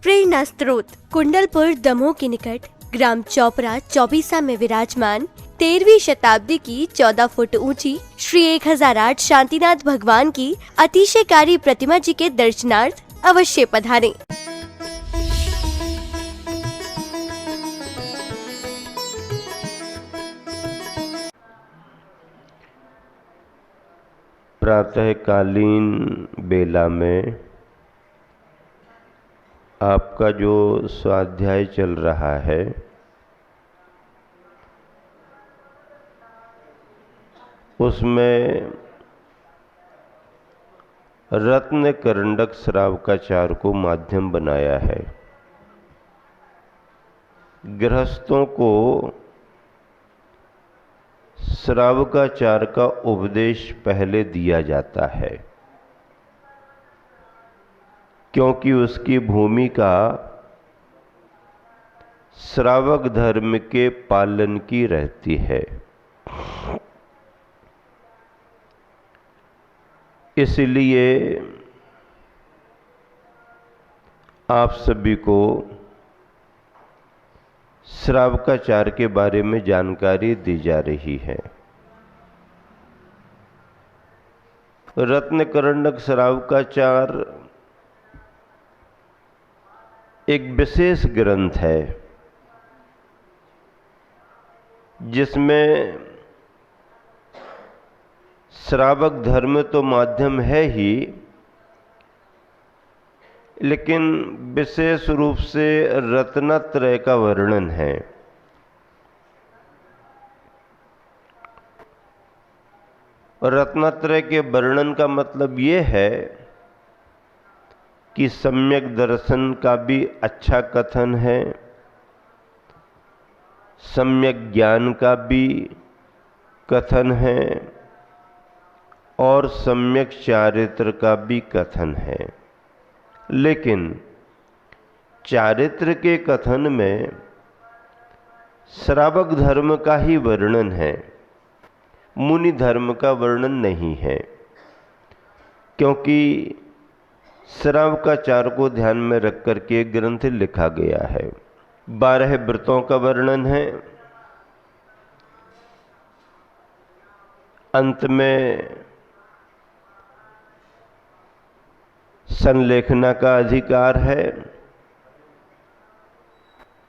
प्रेरणा स्त्रोत कुंडलपुर दमोह के निकट ग्राम चौपरा चौबीसा में विराजमान 13वीं शताब्दी की 14 फुट ऊंची श्री 1008 शांतिनाथ भगवान की अतिशयकारी प्रतिमा जी के दर्शनार्थ अवश्य पधारें। प्रातःकालीन बेला में आपका जो स्वाध्याय चल रहा है उसमें रत्न करंडक श्रावकाचार को माध्यम बनाया है। गृहस्थों को श्रावकाचार का उपदेश पहले दिया जाता है क्योंकि उसकी भूमिका श्रावक धर्म के पालन की रहती है। इसलिए आप सभी को श्रावकाचार के बारे में जानकारी दी जा रही है। रत्न करंडक श्रावकाचार एक विशेष ग्रंथ है जिसमें श्रावक धर्म तो माध्यम है ही, लेकिन विशेष रूप से रत्नत्रय का वर्णन है। रत्नत्रय के वर्णन का मतलब ये है कि सम्यक दर्शन का भी अच्छा कथन है, सम्यक ज्ञान का भी कथन है और सम्यक चारित्र का भी कथन है। लेकिन चारित्र के कथन में श्रावक धर्म का ही वर्णन है, मुनि धर्म का वर्णन नहीं है, क्योंकि श्रावकाचार को ध्यान में रख करके ग्रंथ लिखा गया है। 12 व्रतों का वर्णन है, अंत में संलेखना का अधिकार है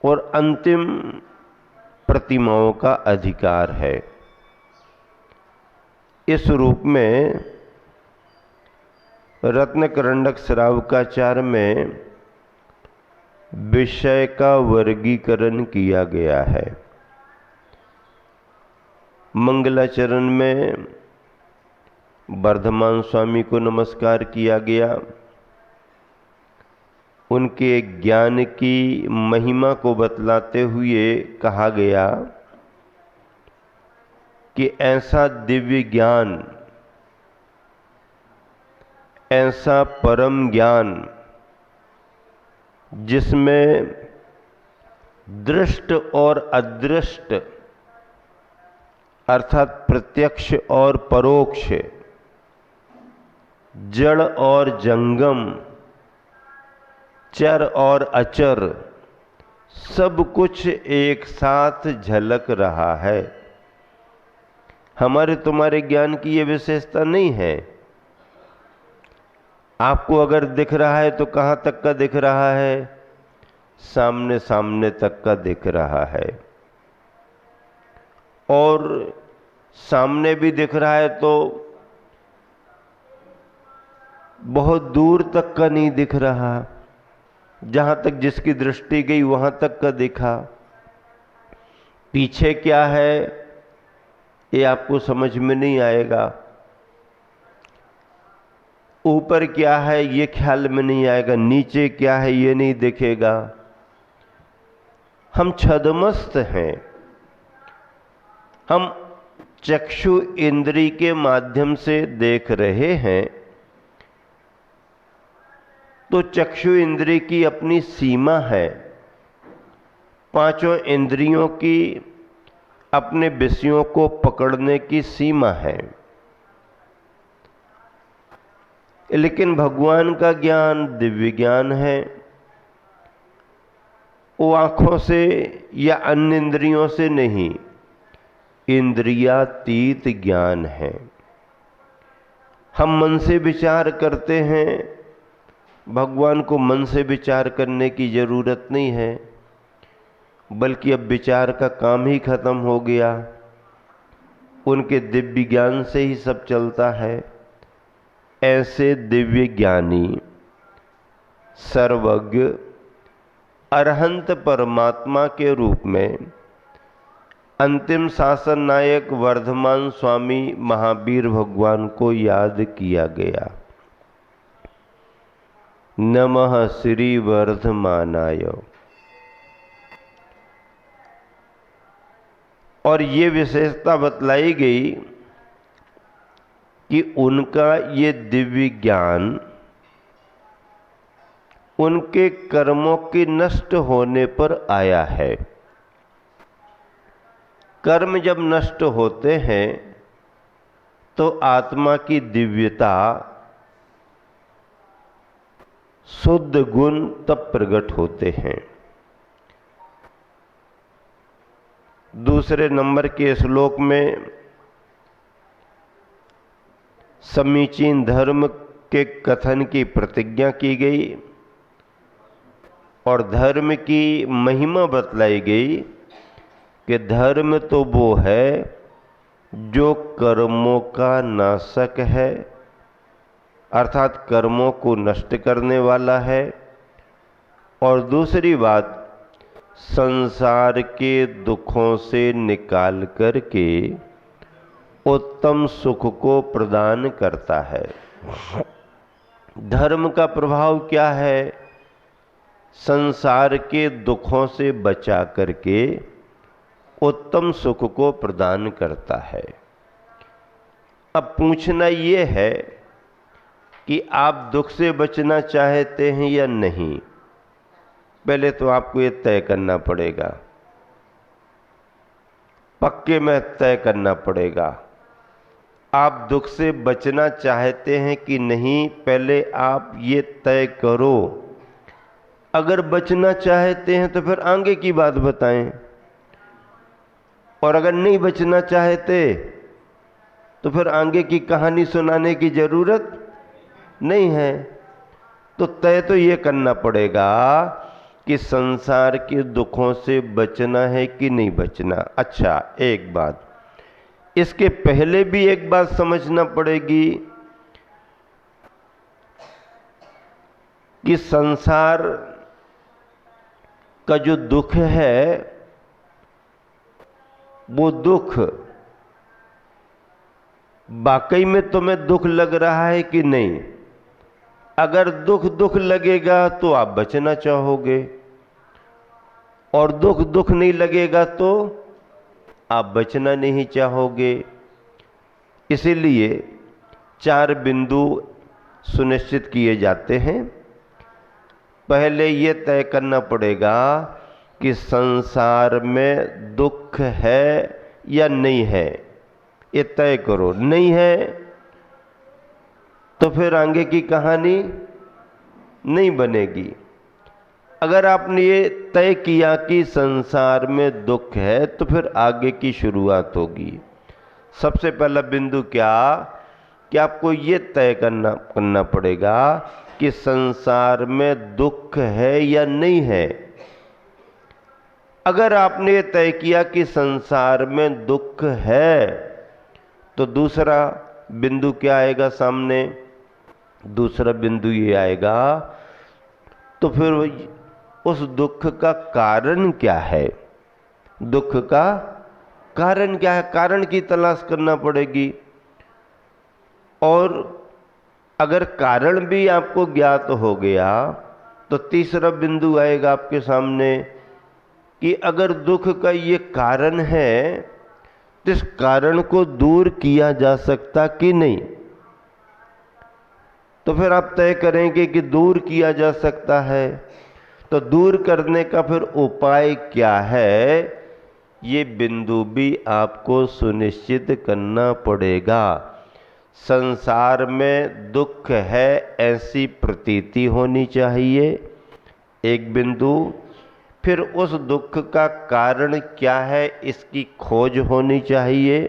और अंतिम प्रतिमाओं का अधिकार है। इस रूप में रत्न करंडक श्रावकाचार में विषय का वर्गीकरण किया गया है। मंगलाचरण में वर्धमान स्वामी को नमस्कार किया गया, उनके ज्ञान की महिमा को बतलाते हुए कहा गया कि ऐसा दिव्य ज्ञान, ऐसा परम ज्ञान जिसमें दृष्ट और अदृष्ट अर्थात प्रत्यक्ष और परोक्ष, जड़ और जंगम, चर और अचर सब कुछ एक साथ झलक रहा है। हमारे तुम्हारे ज्ञान की ये विशेषता नहीं है। आपको अगर दिख रहा है तो कहाँ तक का दिख रहा है? सामने सामने तक का दिख रहा है। और सामने भी दिख रहा है तो बहुत दूर तक का नहीं दिख रहा, जहां तक जिसकी दृष्टि गई वहां तक का दिखा। पीछे क्या है ये आपको समझ में नहीं आएगा, ऊपर क्या है ये ख्याल में नहीं आएगा, नीचे क्या है ये नहीं दिखेगा। हम छद्मस्त हैं। हम चक्षु इंद्री के माध्यम से देख रहे हैं तो चक्षु इंद्री की अपनी सीमा है, पांचों इंद्रियों की अपने विषयों को पकड़ने की सीमा है। लेकिन भगवान का ज्ञान दिव्य ज्ञान है, वो आँखों से या अन्य इंद्रियों से नहीं, इंद्रियातीत ज्ञान है। हम मन से विचार करते हैं, भगवान को मन से विचार करने की जरूरत नहीं है, बल्कि अब विचार का काम ही खत्म हो गया। उनके दिव्य ज्ञान से ही सब चलता है। ऐसे दिव्य ज्ञानी, सर्वज्ञ, अरहंत परमात्मा के रूप में अंतिम शासन नायक वर्धमान स्वामी महावीर भगवान को याद किया गया। नमः श्री वर्धमानाय। और ये विशेषता बतलाई गई कि उनका ये दिव्य ज्ञान उनके कर्मों के नष्ट होने पर आया है। कर्म जब नष्ट होते हैं तो आत्मा की दिव्यता, शुद्ध गुण तब प्रकट होते हैं। दूसरे नंबर के श्लोक में समीचीन धर्म के कथन की प्रतिज्ञा की गई और धर्म की महिमा बतलाई गई कि धर्म तो वो है जो कर्मों का नाशक है, अर्थात कर्मों को नष्ट करने वाला है। और दूसरी बात, संसार के दुखों से निकाल करके उत्तम सुख को प्रदान करता है। धर्म का प्रभाव क्या है? संसार के दुखों से बचा करके उत्तम सुख को प्रदान करता है। अब पूछना ये है कि आप दुख से बचना चाहते हैं या नहीं। पहले तो आपको ये तय करना पड़ेगा, पक्के में तय करना पड़ेगा। आप दुख से बचना चाहते हैं कि नहीं, पहले आप ये तय करो। अगर बचना चाहते हैं तो फिर आगे की बात बताएं, और अगर नहीं बचना चाहते तो फिर आगे की कहानी सुनाने की जरूरत नहीं है। तो तय तो ये करना पड़ेगा कि संसार के दुखों से बचना है कि नहीं बचना। अच्छा, एक बात, इसके पहले भी एक बात समझना पड़ेगी कि संसार का जो दुख है, वो दुख वाकई में तुम्हें दुख लग रहा है कि नहीं। अगर दुख लगेगा तो आप बचना चाहोगे, और दुख नहीं लगेगा तो आप बचना नहीं चाहोगे। इसीलिए 4 बिंदु सुनिश्चित किए जाते हैं। पहले ये तय करना पड़ेगा कि संसार में दुख है या नहीं है, ये तय करो। नहीं है तो फिर आगे की कहानी नहीं बनेगी। अगर आपने ये तय किया कि संसार में दुख है तो फिर आगे की शुरुआत होगी। सबसे पहला बिंदु क्या कि आपको ये तय करना पड़ेगा कि संसार में दुख है या नहीं है। अगर आपने ये तय किया कि संसार में दुख है तो दूसरा बिंदु क्या आएगा सामने? दूसरा बिंदु ये आएगा, तो फिर उस दुख का कारण क्या है? दुख का कारण क्या है? कारण की तलाश करना पड़ेगी। और अगर कारण भी आपको ज्ञात हो गया तो तीसरा बिंदु आएगा आपके सामने कि अगर दुख का ये कारण है तो इस कारण को दूर किया जा सकता कि नहीं। तो फिर आप तय करेंगे कि दूर किया जा सकता है, तो दूर करने का फिर उपाय क्या है, ये बिंदु भी आपको सुनिश्चित करना पड़ेगा। संसार में दुख है ऐसी प्रतीति होनी चाहिए, एक बिंदु। फिर उस दुख का कारण क्या है इसकी खोज होनी चाहिए,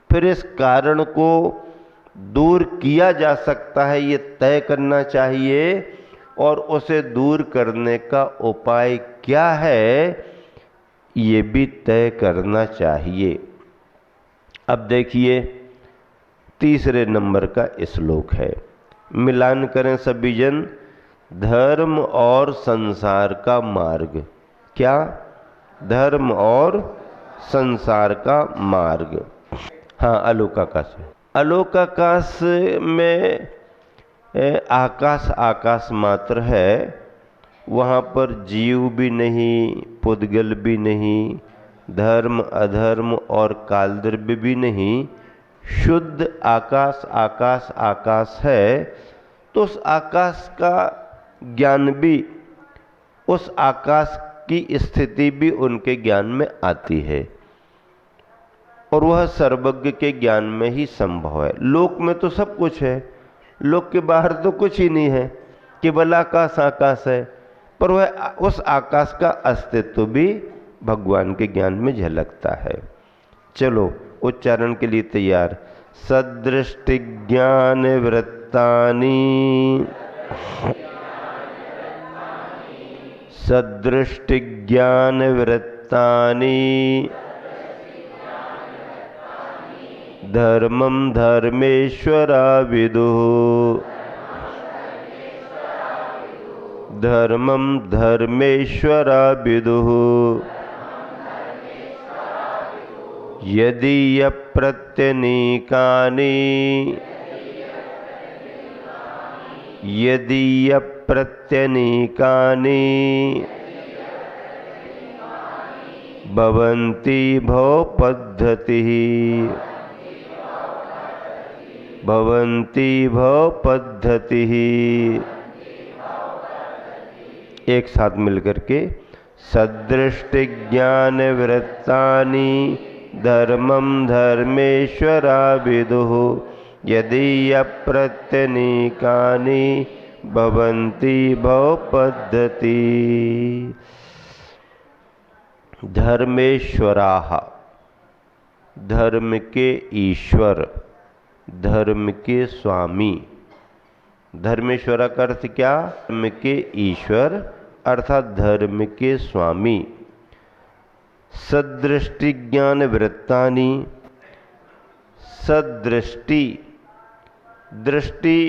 फिर इस कारण को दूर किया जा सकता है ये तय करना चाहिए, और उसे दूर करने का उपाय क्या है ये भी तय करना चाहिए। अब देखिए तीसरे नंबर का श्लोक है, मिलान करें सभी जन। धर्म और संसार का मार्ग, क्या? धर्म और संसार का मार्ग। हाँ, अलोकाकाश। अलोकाकाश में आकाश आकाश मात्र है, वहाँ पर जीव भी नहीं, पुद्गल भी नहीं, धर्म अधर्म और कालद्रव्य भी नहीं, शुद्ध आकाश आकाश आकाश है। तो उस आकाश का ज्ञान भी, उस आकाश की स्थिति भी उनके ज्ञान में आती है, और वह सर्वज्ञ के ज्ञान में ही संभव है। लोक में तो सब कुछ है, लोक के बाहर तो कुछ ही नहीं है, केवल आकाश आकाश है, पर वह उस आकाश का अस्तित्व भी भगवान के ज्ञान में झलकता है। चलो उच्चारण के लिए तैयार। सदृष्टि ज्ञान वृत्तानि, सदृष्टि ज्ञान वृत्तानि, धर्मं धर्मेश्वरा विदुः, धर्मं धर्मेश्वरा विदुः, यदि प्रत्यनीकानि, यदि प्रत्यनीकानि भवन्ति भवपद्धतिः, भवन्ति भवपद्धतिः। एक साथ मिलकर के, सदृष्टि ज्ञान वृत्तानि धर्मं धर्मेश्वरा विदुः, यदि प्रत्यनीकानि भवन्ति भवपद्धति। धर्मेश्वराः, धर्म के ईश्वर, धर्म के स्वामी। धर्मेश्वर का अर्थ क्या? धर्म के ईश्वर अर्थात धर्म के स्वामी। सदृष्टि ज्ञान वृत्तानि, सदृष्टि, दृष्टि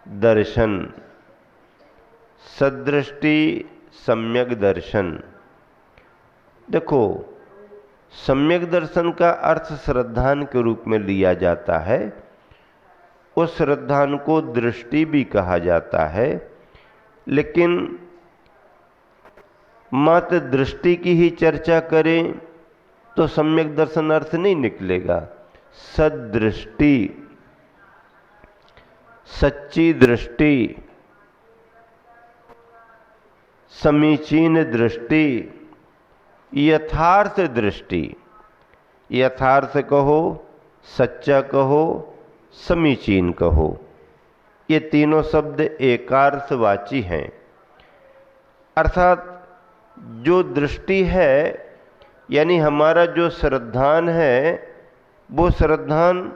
दर्शन, सदृष्टि सम्यक दर्शन। देखो सम्यक दर्शन का अर्थ श्रद्धान के रूप में लिया जाता है, उस श्रद्धान को दृष्टि भी कहा जाता है, लेकिन मात्र दृष्टि की ही चर्चा करें तो सम्यक दर्शन अर्थ नहीं निकलेगा। सदृष्टि, सच्ची दृष्टि, समीचीन दृष्टि, यथार्थ दृष्टि। यथार्थ कहो, सच्चा कहो, समीचीन कहो, ये तीनों शब्द एकार्थवाची हैं। अर्थात जो दृष्टि है यानी हमारा जो श्रद्धान है वो श्रद्धान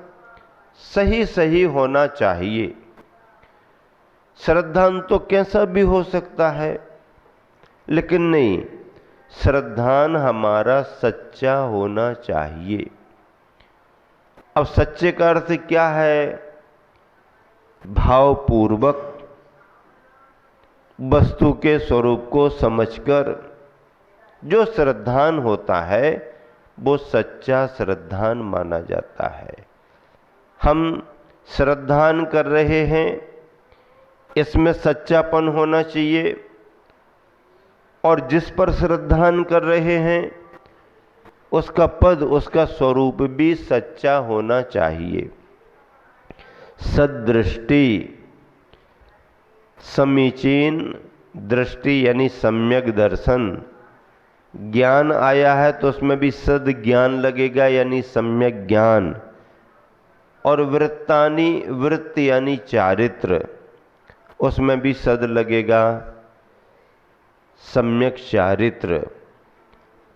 सही सही होना चाहिए। श्रद्धान तो कैसा भी हो सकता है, लेकिन नहीं, श्रद्धान हमारा सच्चा होना चाहिए। अब सच्चे का अर्थ क्या है? भावपूर्वक वस्तु के स्वरूप को समझकर जो श्रद्धान होता है वो सच्चा श्रद्धान माना जाता है। हम श्रद्धान कर रहे हैं, इसमें सच्चापन होना चाहिए, और जिस पर श्रद्धान कर रहे हैं उसका पद, उसका स्वरूप भी सच्चा होना चाहिए। सदृष्टि, समीचीन दृष्टि यानी सम्यक दर्शन। ज्ञान आया है तो उसमें भी सद ज्ञान लगेगा यानी सम्यक ज्ञान। और वृत्तानि, वृत्त यानी चारित्र, उसमें भी सद लगेगा। सम्यक चारित्र।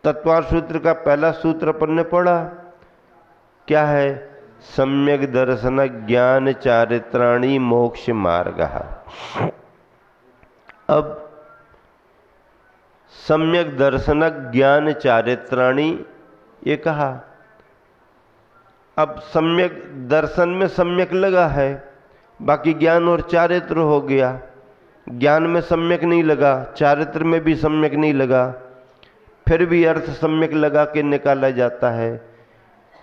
तत्वार सूत्र का पहला सूत्र अपन ने पढ़ा, क्या है? सम्यक दर्शन ज्ञान चारित्राणि मोक्ष मार्ग। अब सम्यक दर्शन ज्ञान चारित्राणि ये कहा। अब सम्यक दर्शन में सम्यक लगा है, बाकी ज्ञान और चारित्र हो गया। ज्ञान में सम्यक नहीं लगा, चारित्र में भी सम्यक नहीं लगा, फिर भी अर्थ सम्यक लगा के निकाला जाता है।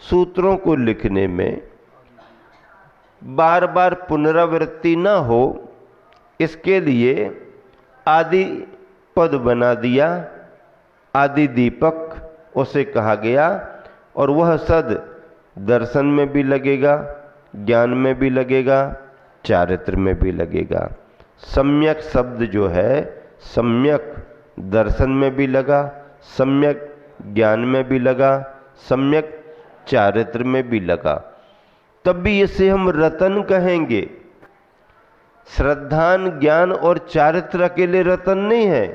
सूत्रों को लिखने में बार बार पुनरावृत्ति ना हो, इसके लिए आदि पद बना दिया, आदि दीपक उसे कहा गया, और वह सद दर्शन में भी लगेगा, ज्ञान में भी लगेगा, चारित्र में भी लगेगा। सम्यक शब्द जो है सम्यक दर्शन में भी लगा, सम्यक ज्ञान में भी लगा, सम्यक चारित्र में भी लगा, तब भी इसे हम रतन कहेंगे। श्रद्धान ज्ञान और चारित्र अकेले रतन नहीं है।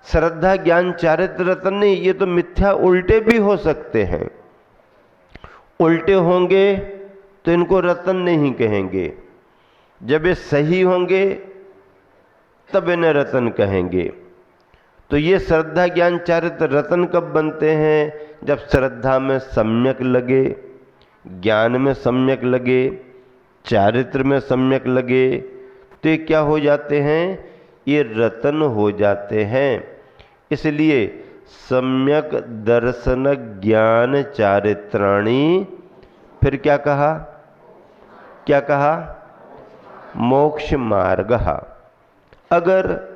श्रद्धा ज्ञान चारित्र रतन नहीं, ये तो मिथ्या उल्टे भी हो सकते हैं। उल्टे होंगे तो इनको रतन नहीं कहेंगे, जब ये सही होंगे तब इन्हें रतन कहेंगे। तो ये श्रद्धा ज्ञान चारित्र रतन कब बनते हैं? जब श्रद्धा में सम्यक लगे, ज्ञान में सम्यक लगे, चारित्र में सम्यक लगे, तो ये क्या हो जाते हैं? ये रतन हो जाते हैं। इसलिए सम्यक दर्शन ज्ञान चारित्राणि, फिर क्या कहा? क्या कहा? मोक्ष मार्ग। अगर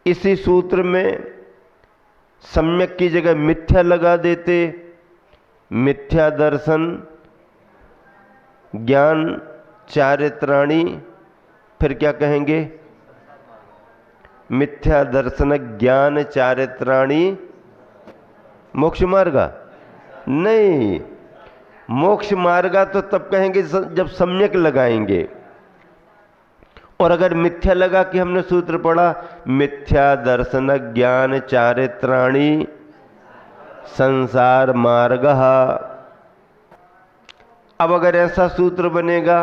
इसी सूत्र में सम्यक की जगह मिथ्या लगा देते, मिथ्या दर्शन ज्ञान चारित्राणि, फिर क्या कहेंगे? मिथ्या दर्शन ज्ञान चारित्राणि मोक्ष मार्ग? नहीं, मोक्ष मार्ग तो तब कहेंगे जब सम्यक लगाएंगे। और अगर मिथ्या लगा कि हमने सूत्र पढ़ा मिथ्या दर्शन ज्ञान चारित्राणि संसार मार्ग, अब अगर ऐसा सूत्र बनेगा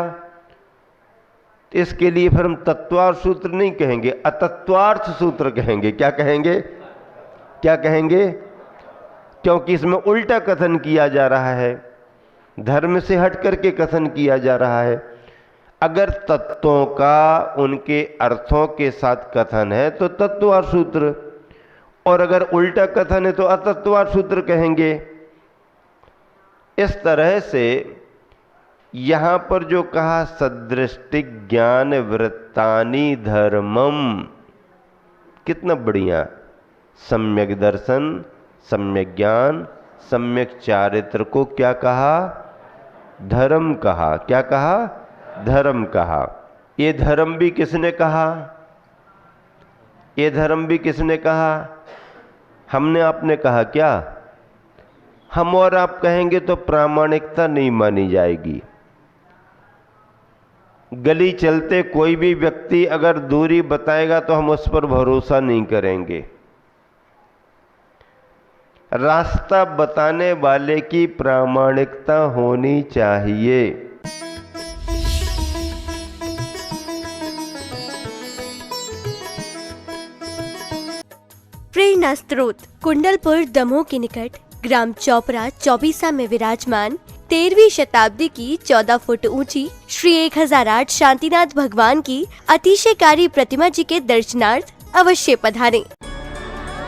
तो इसके लिए फिर हम तत्वार्थ सूत्र नहीं कहेंगे, अतत्वार्थ सूत्र कहेंगे। क्या कहेंगे? क्या कहेंगे? क्योंकि इसमें उल्टा कथन किया जा रहा है, धर्म से हट करके कथन किया जा रहा है। अगर तत्वों का उनके अर्थों के साथ कथन है तो तत्वार्थ सूत्र, और अगर उल्टा कथन है तो अतत्वार्थ सूत्र कहेंगे। इस तरह से यहां पर जो कहा सदृष्टि ज्ञान वृत्तानि धर्मम, कितना बढ़िया। सम्यक दर्शन, सम्यक ज्ञान, सम्यक चारित्र को क्या कहा? धर्म कहा। क्या कहा? धर्म कहा। ये धर्म भी किसने कहा? ये धर्म भी किसने कहा? हमने आपने कहा क्या? हम और आप कहेंगे तो प्रामाणिकता नहीं मानी जाएगी। गली चलते कोई भी व्यक्ति अगर दूरी बताएगा तो हम उस पर भरोसा नहीं करेंगे। रास्ता बताने वाले की प्रामाणिकता होनी चाहिए। प्रेरणा स्रोत कुंडलपुर दमोह के निकट ग्राम चौपरा चौबीसा में विराजमान 13वीं शताब्दी की 14 फुट ऊंची श्री 1008 शांतिनाथ भगवान की अतिशयकारी प्रतिमा जी के दर्शनार्थ अवश्य पधारें।